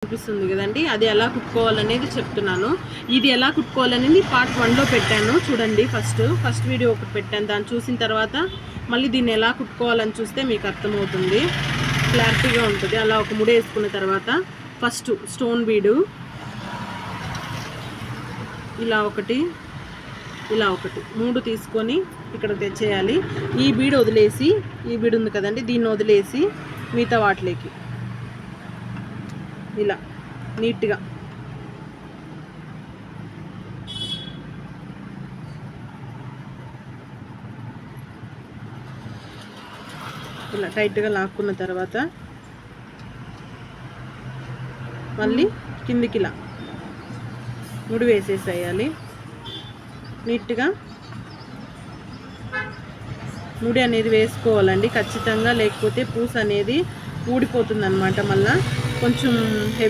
చూపిస్తుంది కదండి, అది ఎలా కుట్టుకోవాలనేది చెప్తున్నాను. ఇది ఎలా కుట్టుకోవాలనేది పార్ట్ 1లో పెట్టాను చూడండి. ఫస్ట్ వీడియో ఒకటి పెట్టాను, దాన్ని చూసిన తర్వాత మళ్ళీ దీన్ని ఎలా కుట్టుకోవాలని చూస్తే మీకు అర్థమవుతుంది, క్లారిటీగా ఉంటుంది. అలా ఒక ముడి వేసుకున్న తర్వాత ఫస్ట్ స్టోన్ బీడు ఇలా ఒకటి 3 తీసుకొని ఇక్కడ తెచ్చేయాలి. ఈ బీడు వదిలేసి, ఈ బీడు ఉంది కదండి, దీన్ని వదిలేసి మిగతా వాటిలోకి ఇలా నీట్గా ఇలా టైట్గా లాక్కున్న తర్వాత మళ్ళీ కిందికి ఇలా ముడి వేసేసేయాలి. నీట్గా ముడి అనేది వేసుకోవాలండి ఖచ్చితంగా, లేకపోతే పూస అనేది ఊడిపోతుంది అన్నమాట. మళ్ళీ కొంచెం హెవీ